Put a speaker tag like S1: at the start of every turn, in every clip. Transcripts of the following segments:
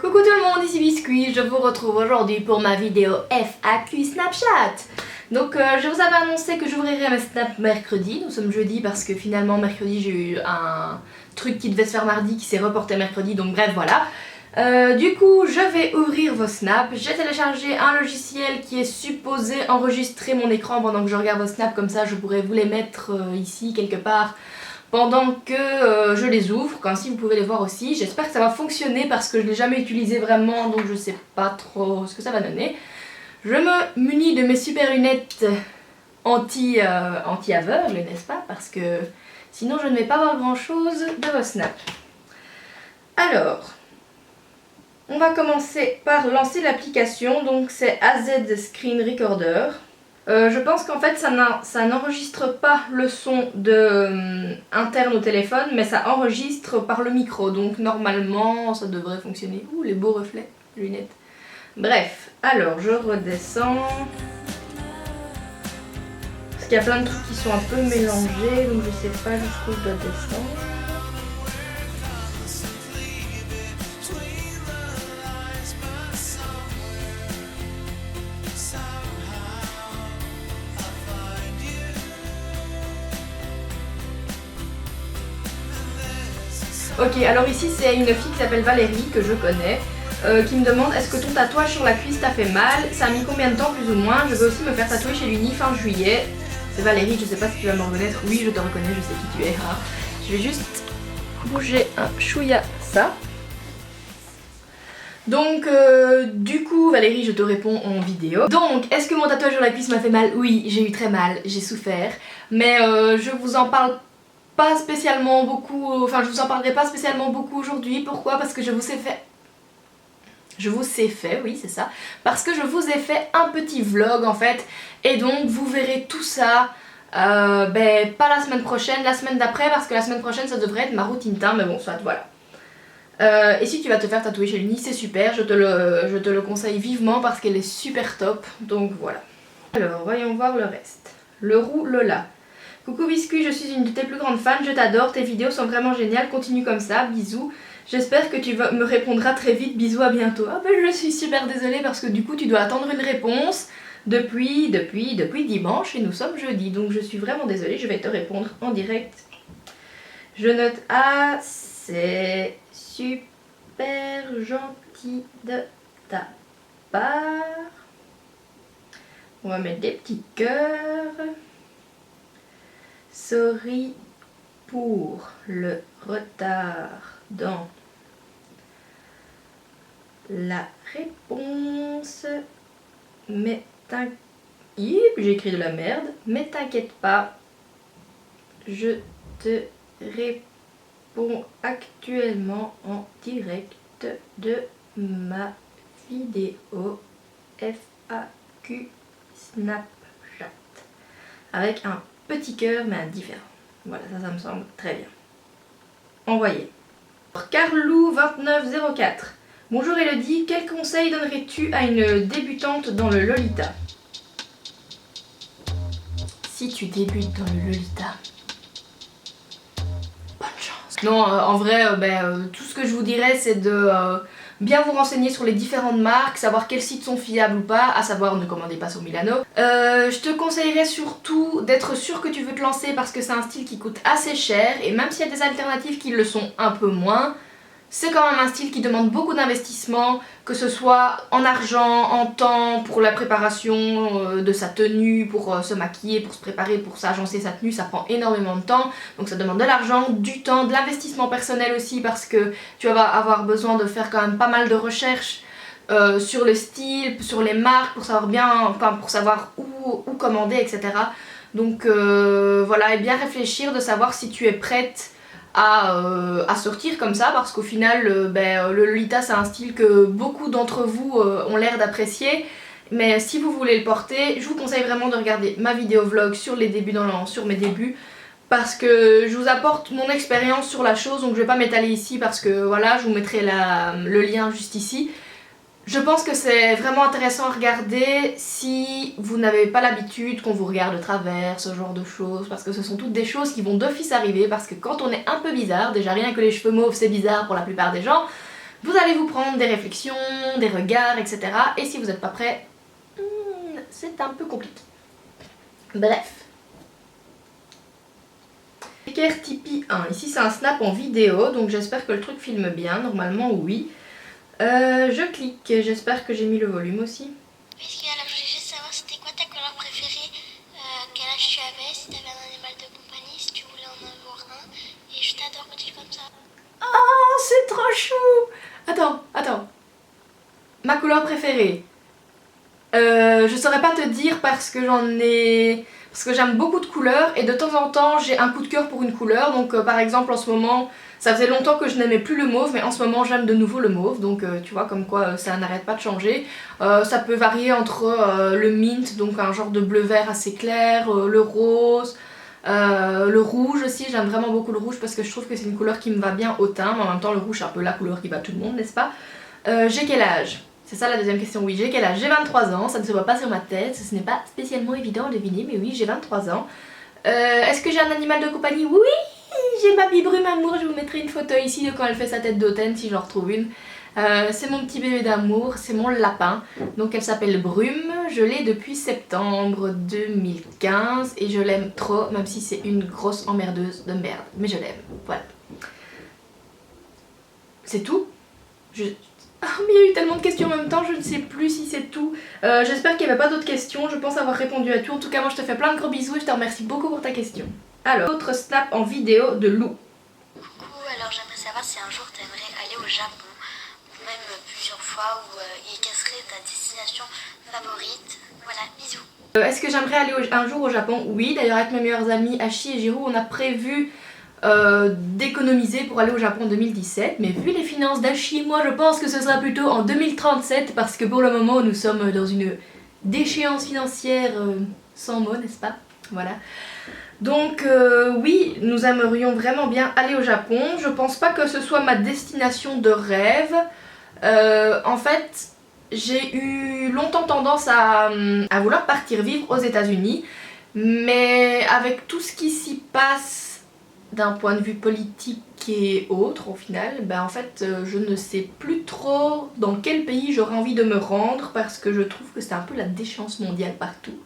S1: Coucou tout le monde, ici Biscuit, je vous retrouve aujourd'hui pour ma vidéo FAQ Snapchat. Donc je vous avais annoncé que j'ouvrirais mes snaps mercredi, nous sommes jeudi parce que finalement mercredi j'ai eu un truc qui devait se faire mardi qui s'est reporté mercredi, donc bref voilà. Du coup je vais ouvrir vos snaps, j'ai téléchargé un logiciel qui est supposé enregistrer mon écran pendant que je regarde vos snaps, comme ça je pourrais vous les mettre ici quelque part pendant que je les ouvre, comme si vous pouvez les voir aussi. J'espère que ça va fonctionner parce que je ne l'ai jamais utilisé vraiment, donc je sais pas trop ce que ça va donner. Je me munis de mes super lunettes anti-aveugle, n'est-ce pas? Parce que sinon je ne vais pas voir grand chose de vos snaps. Alors, on va commencer par lancer l'application, donc c'est AZ Screen Recorder. Je pense qu'en fait ça n'enregistre pas le son interne au téléphone, mais ça enregistre par le micro, donc normalement ça devrait fonctionner. Ouh, les beaux reflets, lunettes. Bref, alors je redescends. Parce qu'il y a plein de trucs qui sont un peu mélangés, donc je sais pas jusqu'où je dois descendre. Ok, alors ici c'est une fille qui s'appelle Valérie, que je connais, qui me demande: est-ce que ton tatouage sur la cuisse t'a fait mal? Ça a mis combien de temps plus ou moins? Je veux aussi me faire tatouer chez l'Uni fin juillet. C'est Valérie, je sais pas si tu vas me reconnaître. Oui, je te reconnais, je sais qui tu es. Hein. Je vais juste bouger un chouïa ça. Donc du coup Valérie, je te réponds en vidéo. Donc est-ce que mon tatouage sur la cuisse m'a fait mal? Oui, j'ai eu très mal, j'ai souffert. Mais je vous en parle pas spécialement beaucoup, enfin je vous en parlerai pas spécialement beaucoup aujourd'hui. Pourquoi? Parce que je vous ai fait, oui c'est ça, parce que je vous ai fait un petit vlog en fait, et donc vous verrez tout ça, pas la semaine prochaine, la semaine d'après, parce que la semaine prochaine ça devrait être ma routine teint, mais bon soit voilà. Et si tu vas te faire tatouer chez l'Uni, c'est super, je te le conseille vivement parce qu'elle est super top, donc voilà. Alors voyons voir le reste. Le roux Lola. Coucou Biscuit, je suis une de tes plus grandes fans, je t'adore, tes vidéos sont vraiment géniales, continue comme ça, bisous. J'espère que tu me répondras très vite, bisous, à bientôt. Ah ben je suis super désolée parce que du coup tu dois attendre une réponse depuis dimanche et nous sommes jeudi, donc je suis vraiment désolée, je vais te répondre en direct. Je note: ah, c'est super gentil de ta part. On va mettre des petits cœurs. Sorry pour le retard dans la réponse, mais t'inquiète, j'ai écrit de la merde, mais t'inquiète pas, je te réponds actuellement en direct de ma vidéo FAQ Snapchat avec un petit cœur mais indifférent. Voilà, ça me semble très bien. Envoyé. Carlou2904. Bonjour Elodie, quel conseil donnerais-tu à une débutante dans le Lolita? Si tu débutes dans le Lolita, bonne chance. Non, en vrai, tout ce que je vous dirais c'est de bien vous renseigner sur les différentes marques, savoir quels sites sont fiables ou pas, à savoir ne commandez pas sur Milano. Je te conseillerais surtout d'être sûr que tu veux te lancer parce que c'est un style qui coûte assez cher, et même s'il y a des alternatives qui le sont un peu moins, c'est quand même un style qui demande beaucoup d'investissement, que ce soit en argent, en temps, pour la préparation de sa tenue, pour se maquiller, pour se préparer, pour s'agencer sa tenue, ça prend énormément de temps. Donc ça demande de l'argent, du temps, de l'investissement personnel aussi, parce que tu vas avoir besoin de faire quand même pas mal de recherches sur le style, sur les marques, pour savoir bien, enfin pour savoir où commander, etc. Donc voilà, et bien réfléchir de savoir si tu es prête à sortir comme ça, parce qu'au final le Lolita c'est un style que beaucoup d'entre vous ont l'air d'apprécier, mais si vous voulez le porter, je vous conseille vraiment de regarder ma vidéo vlog sur les débuts sur mes débuts, parce que je vous apporte mon expérience sur la chose, donc je vais pas m'étaler ici parce que voilà, je vous mettrai le lien juste ici. Je pense que c'est vraiment intéressant à regarder si vous n'avez pas l'habitude qu'on vous regarde de travers, ce genre de choses, parce que ce sont toutes des choses qui vont d'office arriver, parce que quand on est un peu bizarre, déjà rien que les cheveux mauves c'est bizarre pour la plupart des gens, vous allez vous prendre des réflexions, des regards, etc. Et si vous n'êtes pas prêt, c'est un peu compliqué. Bref. Équerre Tipeee 1. Ici c'est un snap en vidéo, donc j'espère que le truc filme bien. Normalement oui. Je clique, j'espère que j'ai mis le volume aussi.
S2: Est-ce que alors je voulais juste savoir c'était quoi ta couleur préférée, quel âge tu avais, si tu avais un animal de compagnie, si tu voulais en avoir un, et je t'adore quand tu es comme ça.
S1: Oh, c'est trop chou! Attends. Ma couleur préférée. Je saurais pas te dire parce que parce que j'aime beaucoup de couleurs et de temps en temps j'ai un coup de cœur pour une couleur. Donc par exemple en ce moment, ça faisait longtemps que je n'aimais plus le mauve, mais en ce moment j'aime de nouveau le mauve. Donc tu vois comme quoi ça n'arrête pas de changer. Ça peut varier entre le mint, donc un genre de bleu vert assez clair, le rose, le rouge aussi. J'aime vraiment beaucoup le rouge parce que je trouve que c'est une couleur qui me va bien au teint, mais en même temps le rouge c'est un peu la couleur qui va à tout le monde, n'est-ce pas? J'ai quel âge? C'est ça la deuxième question. Oui, j'ai quel âge? J'ai 23 ans, ça ne se voit pas sur ma tête, ce n'est pas spécialement évident à deviner, mais oui, j'ai 23 ans. Est-ce que j'ai un animal de compagnie? Oui, j'ai ma Brume Amour, je vous mettrai une photo ici de quand elle fait sa tête d'automne si j'en retrouve une. C'est mon petit bébé d'amour, c'est mon lapin. Donc elle s'appelle Brume, je l'ai depuis septembre 2015 et je l'aime trop, même si c'est une grosse emmerdeuse de merde. Mais je l'aime, voilà. C'est tout? Ah mais il y a eu tellement de questions en même temps, je ne sais plus si c'est tout. J'espère qu'il n'y avait pas d'autres questions, je pense avoir répondu à tout. En tout cas moi je te fais plein de gros bisous et je te remercie beaucoup pour ta question. Alors, autre snap en vidéo de Lou.
S2: Coucou, alors j'aimerais savoir si un jour tu aimerais aller au Japon, ou même plusieurs fois, et quelle serait ta destination favorite. Voilà, bisous.
S1: Est-ce que j'aimerais aller un jour au Japon? Oui, d'ailleurs avec mes meilleurs amis Hachi et Jiro, on a prévu d'économiser pour aller au Japon en 2017, mais vu les finances d'Hachi, moi je pense que ce sera plutôt en 2037 parce que pour le moment nous sommes dans une déchéance financière sans mots, n'est-ce pas? Voilà. Donc oui, nous aimerions vraiment bien aller au Japon. Je pense pas que ce soit ma destination de rêve. En fait, j'ai eu longtemps tendance à vouloir partir vivre aux États-Unis, mais avec tout ce qui s'y passe d'un point de vue politique et autres au final, ben en fait je ne sais plus trop dans quel pays j'aurais envie de me rendre parce que je trouve que c'est un peu la déchéance mondiale partout.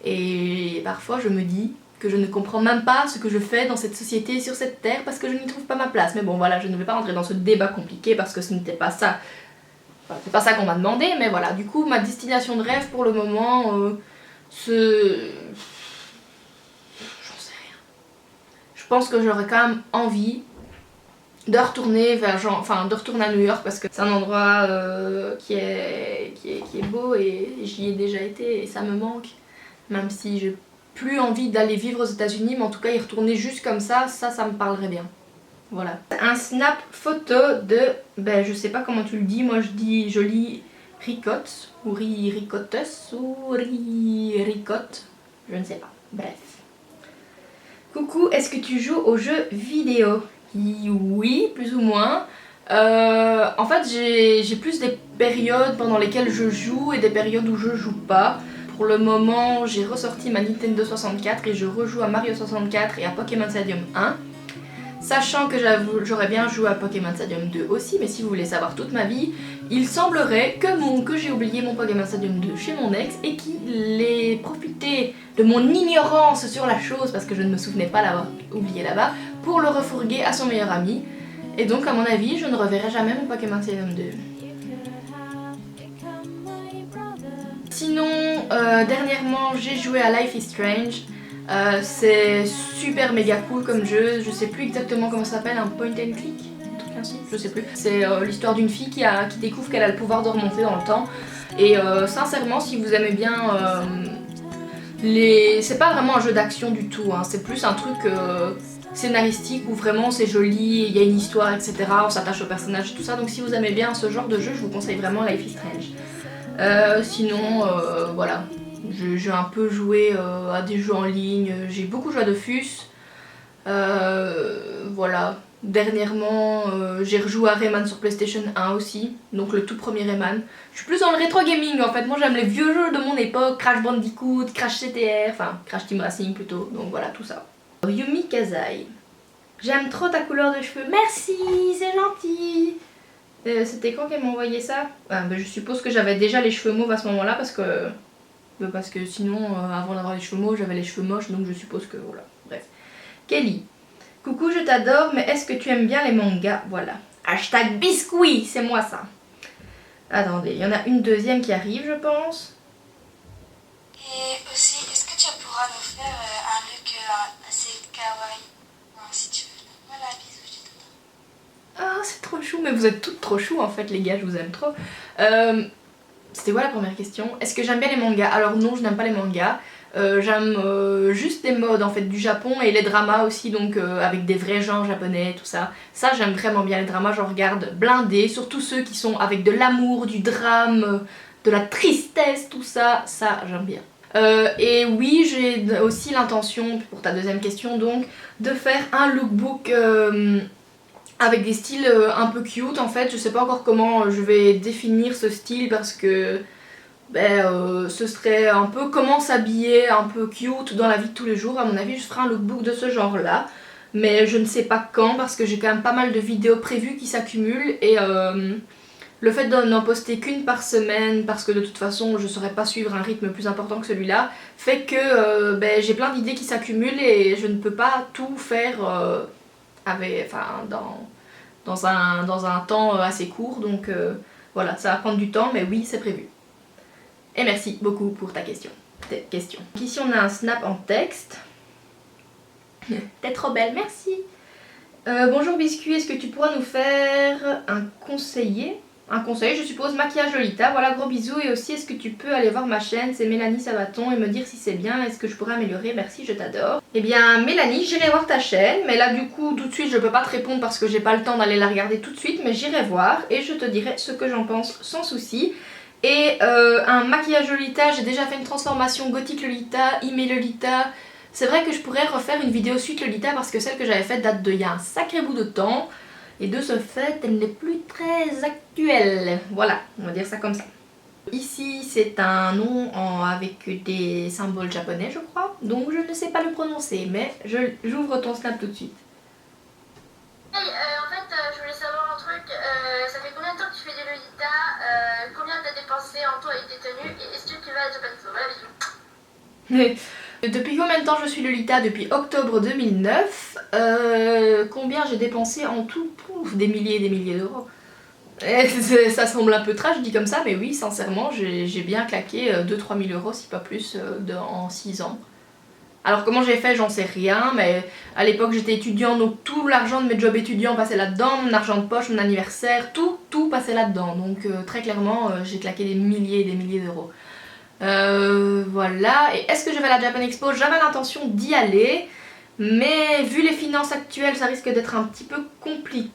S1: Et parfois je me dis que je ne comprends même pas ce que je fais dans cette société, sur cette terre, parce que je n'y trouve pas ma place. Mais bon voilà, je ne vais pas rentrer dans ce débat compliqué parce que ce n'était pas ça. Enfin, c'est pas ça qu'on m'a demandé, mais voilà, du coup ma destination de rêve pour le moment, je pense que j'aurais quand même envie de retourner de retourner à New York parce que c'est un endroit qui est beau et j'y ai déjà été et ça me manque. Même si j'ai plus envie d'aller vivre aux États-Unis, mais en tout cas y retourner juste comme ça me parlerait bien. Voilà. Un snap photo de, ben je sais pas comment tu le dis, moi je lis ricotte ou ricottes ou ricotte, je ne sais pas. Bref. Coucou, est-ce que tu joues aux jeux vidéo? Oui, plus ou moins. En fait, j'ai plus des périodes pendant lesquelles je joue et des périodes où je joue pas. Pour le moment, j'ai ressorti ma Nintendo 64 et je rejoue à Mario 64 et à Pokémon Stadium 1. Sachant que j'aurais bien joué à Pokémon Stadium 2 aussi, mais si vous voulez savoir toute ma vie, il semblerait que j'ai oublié mon Pokémon Stadium 2 chez mon ex et qu'il ait profité de mon ignorance sur la chose, parce que je ne me souvenais pas l'avoir oublié là-bas, pour le refourguer à son meilleur ami. Et donc à mon avis, je ne reverrai jamais mon Pokémon Stadium 2. Sinon, dernièrement, j'ai joué à Life is Strange. C'est super méga cool comme jeu, je sais plus exactement comment ça s'appelle, un point and click, un truc ainsi, je sais plus. C'est l'histoire d'une fille qui découvre qu'elle a le pouvoir de remonter dans le temps. Et sincèrement, si vous aimez bien c'est pas vraiment un jeu d'action du tout, hein. C'est plus un truc scénaristique où vraiment c'est joli, il y a une histoire, etc. On s'attache au personnage et tout ça. Donc si vous aimez bien ce genre de jeu, je vous conseille vraiment Life is Strange. Sinon, voilà. J'ai un peu joué à des jeux en ligne, j'ai beaucoup joué à Dofus. Voilà. Dernièrement, j'ai rejoué à Rayman sur PlayStation 1 aussi, donc le tout premier Rayman. Je suis plus dans le rétro gaming en fait, moi j'aime les vieux jeux de mon époque, Crash Bandicoot, Crash CTR, enfin Crash Team Racing plutôt, donc voilà tout ça. Yumi Kazai. J'aime trop ta couleur de cheveux, merci, c'est gentil. C'était quand qu'elle m'a envoyé ça? Je suppose que j'avais déjà les cheveux mauves à ce moment-là parce que sinon, avant d'avoir les cheveux mauves, j'avais les cheveux moches, donc je suppose que voilà. Bref. Kelly. Coucou, je t'adore, mais est-ce que tu aimes bien les mangas? Voilà. Hashtag biscuit, c'est moi ça. Attendez, il y en a une deuxième qui arrive, je pense.
S2: Et aussi, est-ce que tu pourras nous faire un look assez kawaii si tu veux. Voilà, bisous, je t'adore.
S1: Ah, c'est trop chou, mais vous êtes toutes trop chou en fait, les gars, je vous aime trop. C'était quoi la première question? Est-ce que j'aime bien les mangas? Alors non, je n'aime pas les mangas. J'aime juste les modes en fait du Japon et les dramas aussi, donc avec des vrais gens japonais, tout ça. Ça, j'aime vraiment bien les dramas, j'en regarde blindés, surtout ceux qui sont avec de l'amour, du drame, de la tristesse, tout ça, ça j'aime bien. Et oui, j'ai aussi l'intention, pour ta deuxième question donc, de faire un lookbook avec des styles un peu cute en fait. Je sais pas encore comment je vais définir ce style parce que ce serait un peu comment s'habiller un peu cute dans la vie de tous les jours. À mon avis, je ferai un lookbook de ce genre là, mais je ne sais pas quand parce que j'ai quand même pas mal de vidéos prévues qui s'accumulent et le fait d'en poster qu'une par semaine, parce que de toute façon je ne saurais pas suivre un rythme plus important que celui-là, fait que j'ai plein d'idées qui s'accumulent et je ne peux pas tout faire dans un temps assez court, donc voilà, ça va prendre du temps, mais oui, c'est prévu. Et merci beaucoup pour ta question. Donc ici on a un snap en texte. T'es trop belle, merci. Bonjour Biscuit, est-ce que tu pourras nous faire un conseil, je suppose, maquillage Lolita. Voilà, gros bisous. Et aussi, est-ce que tu peux aller voir ma chaîne, c'est Mélanie Sabaton, et me dire si c'est bien, est-ce que je pourrais améliorer? Merci, je t'adore. Eh bien, Mélanie, j'irai voir ta chaîne, mais là, du coup, tout de suite, je peux pas te répondre parce que j'ai pas le temps d'aller la regarder tout de suite, mais j'irai voir et je te dirai ce que j'en pense sans souci. Et un maquillage Lolita, j'ai déjà fait une transformation gothique Lolita, email Lolita. C'est vrai que je pourrais refaire une vidéo suite Lolita parce que celle que j'avais faite date d'il y a un sacré bout de temps. Et de ce fait, elle n'est plus très actuelle. Voilà, on va dire ça comme ça. Ici, c'est un nom avec des symboles japonais, je crois. Donc je ne sais pas le prononcer, mais j'ouvre ton snap tout de suite.
S2: Hey, en fait, je voulais savoir un truc. Ça fait combien de temps que tu fais des Lolita? Combien t'as dépensé en toi et tes tenues? Et est-ce que tu vas à Japan Expo? Voilà, bisous.
S1: Depuis combien de temps je suis Lolita? Depuis octobre 2009. Combien j'ai dépensé en tout? Pouf, des milliers et des milliers d'euros. Ça semble un peu trash dit comme ça, mais oui, sincèrement, j'ai bien claqué 2-3 000 euros, si pas plus, en 6 ans. Alors comment j'ai fait, j'en sais rien, mais à l'époque j'étais étudiante, donc tout l'argent de mes jobs étudiants passait là-dedans, mon argent de poche, mon anniversaire, tout passait là-dedans. Donc très clairement, j'ai claqué des milliers et des milliers d'euros. Voilà, et est-ce que je vais à la Japan Expo? J'avais l'intention d'y aller, mais vu les finances actuelles, ça risque d'être un petit peu compliqué.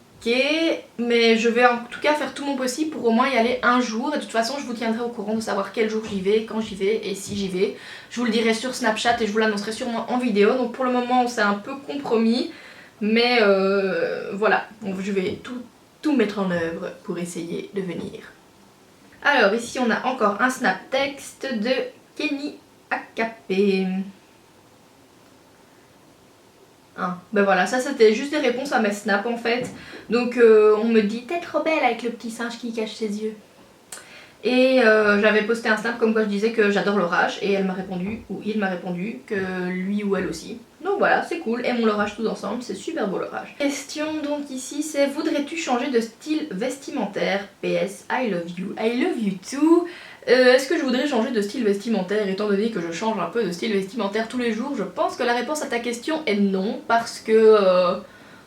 S1: Mais je vais en tout cas faire tout mon possible pour au moins y aller un jour. Et de toute façon, je vous tiendrai au courant de savoir quel jour j'y vais, quand j'y vais et si j'y vais. Je vous le dirai sur Snapchat et je vous l'annoncerai sûrement en vidéo. Donc pour le moment, c'est un peu compromis. Mais voilà, donc je vais tout mettre en œuvre pour essayer de venir. Alors ici, on a encore un snap texte de Kenny Akapé. Ben voilà, ça c'était juste des réponses à mes snaps en fait. Donc on me dit t'es trop belle avec le petit singe qui cache ses yeux. Et j'avais posté un snap comme quoi je disais que j'adore l'orage et elle m'a répondu, ou il m'a répondu que lui ou elle aussi. Donc voilà, c'est cool, aimons l'orage tous ensemble, c'est super beau l'orage. Question donc ici c'est voudrais-tu changer de style vestimentaire? PS, I love you too. Est-ce que je voudrais changer de style vestimentaire étant donné que je change un peu de style vestimentaire tous les jours? Je pense que la réponse à ta question est non parce que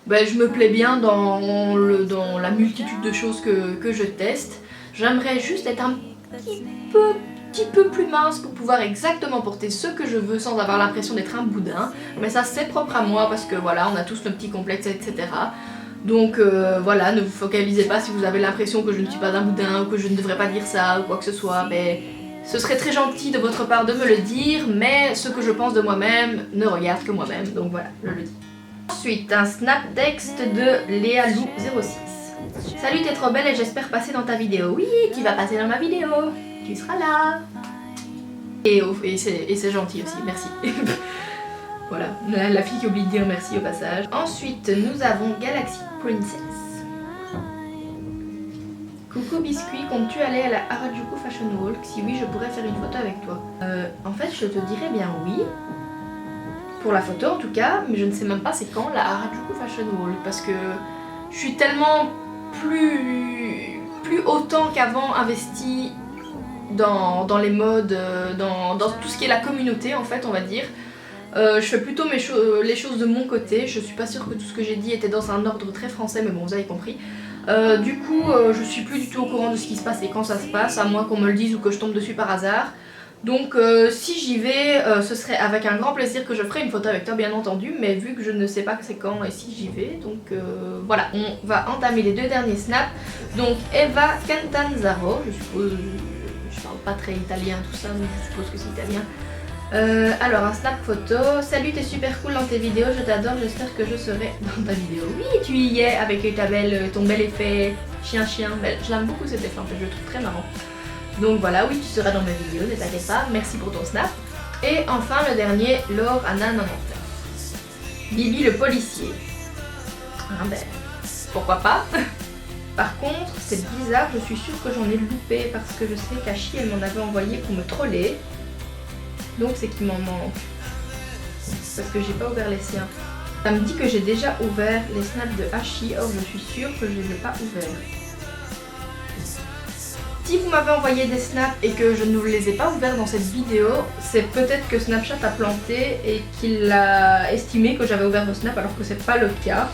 S1: je me plais bien dans la multitude de choses que je teste. J'aimerais juste être un petit peu plus mince pour pouvoir exactement porter ce que je veux sans avoir l'impression d'être un boudin. Mais ça c'est propre à moi parce que voilà, on a tous nos petits complexes, etc. Donc voilà, ne vous focalisez pas si vous avez l'impression que je ne suis pas un boudin ou que je ne devrais pas dire ça ou quoi que ce soit. Mais ce serait très gentil de votre part de me le dire, mais ce que je pense de moi-même ne regarde que moi-même. Donc voilà, je le dis. Ensuite, un snap texte de Léalou06. Salut, t'es trop belle et j'espère passer dans ta vidéo. Oui, tu vas passer dans ma vidéo. Tu seras là. Et c'est gentil aussi, merci. Voilà, la fille qui oublie de dire merci au passage. Ensuite, nous avons Galaxy Princess. Coucou Biscuit, comptes-tu aller à la Harajuku Fashion Walk? Si oui, je pourrais faire une photo avec toi. En fait, je te dirais bien oui. Pour la photo en tout cas, mais je ne sais même pas c'est quand la Harajuku Fashion Walk. Parce que je suis tellement plus autant qu'avant investie dans les modes, dans tout ce qui est la communauté en fait, on va dire. Je fais plutôt les choses de mon côté. Je suis pas sûre que tout ce que j'ai dit était dans un ordre très français, mais bon, vous avez compris. Du coup, je suis plus du tout au courant de ce qui se passe et quand ça se passe, à moins qu'on me le dise ou que je tombe dessus par hasard. Donc si j'y vais, ce serait avec un grand plaisir que je ferai une photo avec toi bien entendu, mais vu que je ne sais pas c'est quand et si j'y vais, donc voilà, on va entamer les 2 derniers snaps. Donc Eva Cantanzaro, je suppose, je parle pas très italien tout ça, mais je suppose que c'est italien. Alors un snap photo, salut, t'es super cool dans tes vidéos, je t'adore, j'espère que je serai dans ta vidéo. Oui, tu y es avec ton bel effet chien-chien, je l'aime beaucoup cet effet en fait, je le trouve très marrant. Donc voilà, oui, tu seras dans ma vidéo, ne t'inquiète pas, merci pour ton snap. Et enfin le dernier, Laure Anna 99. Bibi le policier. Ah ben, pourquoi pas. Par contre, c'est bizarre, je suis sûre que j'en ai loupé parce que je sais qu'Ashi elle m'en avait envoyé pour me troller. Donc c'est qu'il m'en manque. Parce que j'ai pas ouvert les siens. Ça me dit que j'ai déjà ouvert les snaps de Hachi, or je suis sûre que je les ai pas ouverts. Si vous m'avez envoyé des snaps et que je ne les ai pas ouverts dans cette vidéo, c'est peut-être que Snapchat a planté et qu'il a estimé que j'avais ouvert vos snaps alors que c'est pas le cas.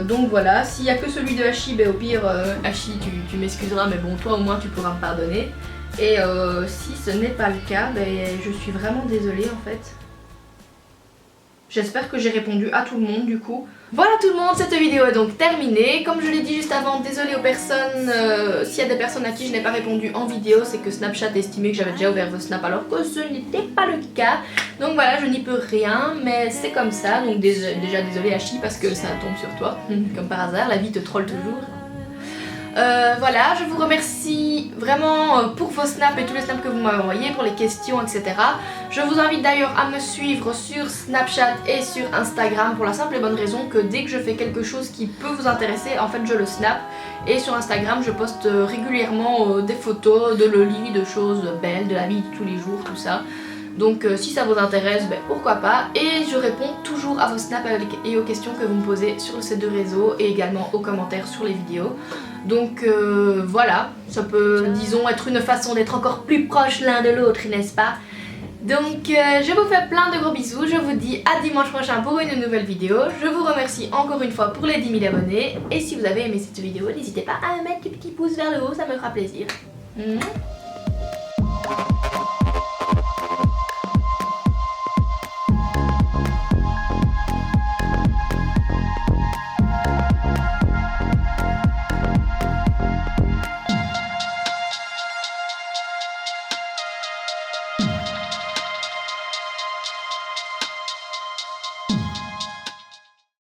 S1: Donc voilà, s'il y a que celui de Hachi, ben au pire Hachi tu m'excuseras, mais bon toi au moins tu pourras me pardonner. Et si ce n'est pas le cas, ben, je suis vraiment désolée en fait. J'espère que j'ai répondu à tout le monde du coup. Voilà tout le monde, cette vidéo est donc terminée. Comme je l'ai dit juste avant, désolée aux personnes, s'il y a des personnes à qui je n'ai pas répondu en vidéo, c'est que Snapchat estimait que j'avais déjà ouvert vos snaps alors que ce n'était pas le cas. Donc voilà, je n'y peux rien, mais c'est comme ça. Donc déjà désolée Hachi parce que ça tombe sur toi, comme par hasard, la vie te troll toujours. Voilà, je vous remercie vraiment pour vos snaps et tous les snaps que vous m'avez envoyés, pour les questions, etc. Je vous invite d'ailleurs à me suivre sur Snapchat et sur Instagram pour la simple et bonne raison que dès que je fais quelque chose qui peut vous intéresser, en fait je le snap. Et sur Instagram, je poste régulièrement des photos de Loli, de choses belles, de la vie de tous les jours, tout ça. Donc si ça vous intéresse, ben, pourquoi pas. Et je réponds toujours à vos snaps et aux questions que vous me posez sur ces 2 réseaux et également aux commentaires sur les vidéos. Donc voilà, ça peut disons être une façon d'être encore plus proches l'un de l'autre, n'est-ce pas? Donc je vous fais plein de gros bisous, je vous dis à dimanche prochain pour une nouvelle vidéo. Je vous remercie encore une fois pour les 10 000 abonnés. Et si vous avez aimé cette vidéo, n'hésitez pas à mettre des petits pouces vers le haut, ça me fera plaisir.